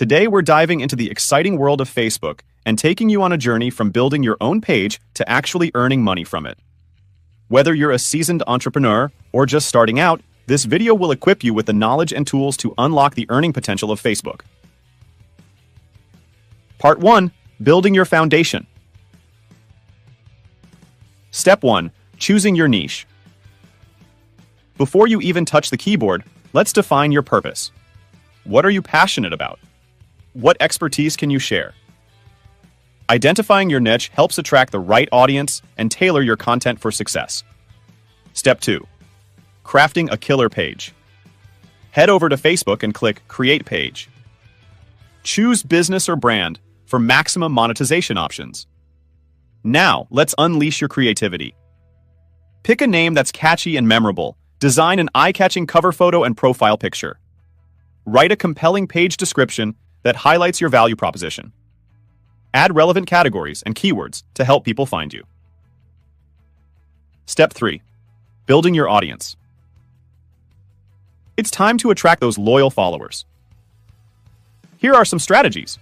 Today we're diving into the exciting world of Facebook and taking you on a journey from building your own page to actually earning money from it. Whether you're a seasoned entrepreneur or just starting out, this video will equip you with the knowledge and tools to unlock the earning potential of Facebook. Part 1. Building your foundation. Step 1. Choosing your niche. Before you even touch the keyboard, let's define your purpose. What are you passionate about? What expertise can you share? Identifying your niche helps attract the right audience and tailor your content for success. Step 2. Crafting a killer page. Head over to Facebook and click Create Page. Choose business or brand for maximum monetization options. Now, let's unleash your creativity. Pick a name that's catchy and memorable. Design an eye-catching cover photo and profile picture. Write a compelling page description that highlights your value proposition. Add relevant categories and keywords to help people find you. Step 3. Building your audience. It's time to attract those loyal followers. Here are some strategies.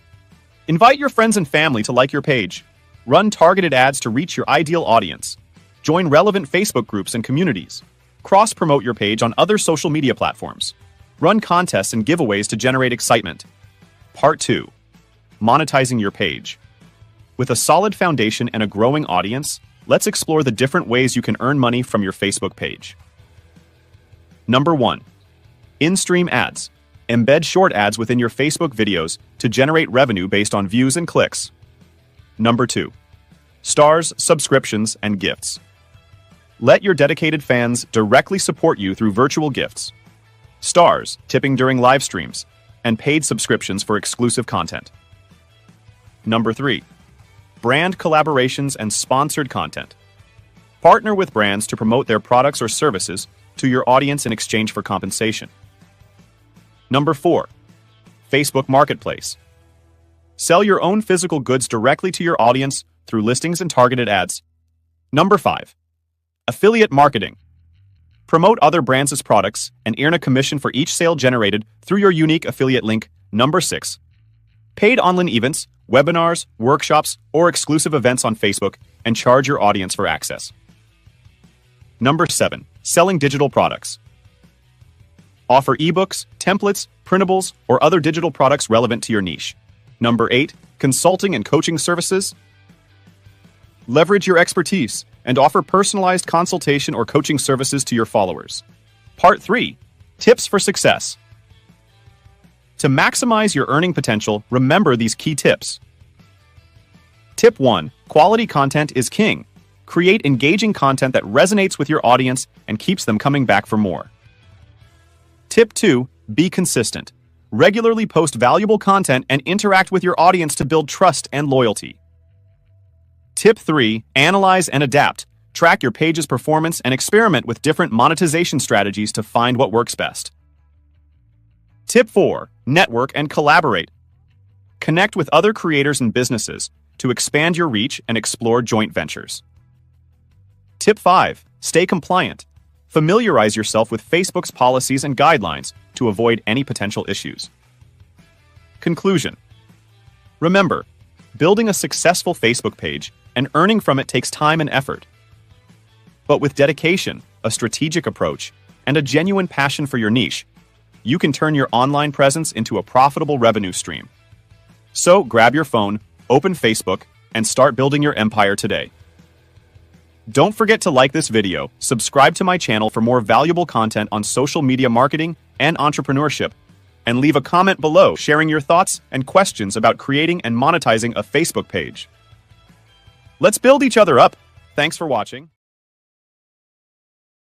Invite your friends and family to like your page. Run targeted ads to reach your ideal audience. Join relevant Facebook groups and communities. Cross-promote your page on other social media platforms. Run contests and giveaways to generate excitement. Part 2. Monetizing your page. With a solid foundation and a growing audience, let's explore the different ways you can earn money from your Facebook page. Number 1. In-stream ads. Embed short ads within your Facebook videos to generate revenue based on views and clicks. Number 2. Stars, subscriptions, and gifts. Let your dedicated fans directly support you through virtual gifts. Stars, tipping during live streams, and paid subscriptions for exclusive content. Number 3. Brand collaborations and sponsored content. Partner with brands to promote their products or services to your audience in exchange for compensation. Number 4. Facebook Marketplace. Sell your own physical goods directly to your audience through listings and targeted ads. Number 5. Affiliate marketing. Promote other brands' products and earn a commission for each sale generated through your unique affiliate link. Number 6. Paid online events, webinars, workshops, or exclusive events on Facebook and charge your audience for access. Number 7. Selling digital products. Offer ebooks, templates, printables, or other digital products relevant to your niche. Number 8. Consulting and coaching services. Leverage your expertise and offer personalized consultation or coaching services to your followers. Part 3. Tips for success. To maximize your earning potential, remember these key tips. Tip 1. Quality content is king. Create engaging content that resonates with your audience and keeps them coming back for more. Tip 2. Be consistent. Regularly post valuable content and interact with your audience to build trust and loyalty. Tip 3. Analyze and adapt. Track your page's performance and experiment with different monetization strategies to find what works best. Tip 4. Network and collaborate. Connect with other creators and businesses to expand your reach and explore joint ventures. Tip 5. Stay compliant. Familiarize yourself with Facebook's policies and guidelines to avoid any potential issues. Conclusion. Remember, building a successful Facebook page and earning from it takes time and effort. But with dedication, a strategic approach, and a genuine passion for your niche, you can turn your online presence into a profitable revenue stream. So grab your phone, open Facebook, and start building your empire today. Don't forget to like this video, subscribe to my channel for more valuable content on social media marketing and entrepreneurship, and leave a comment below sharing your thoughts and questions about creating and monetizing a Facebook page. Let's build each other up. Thanks for watching.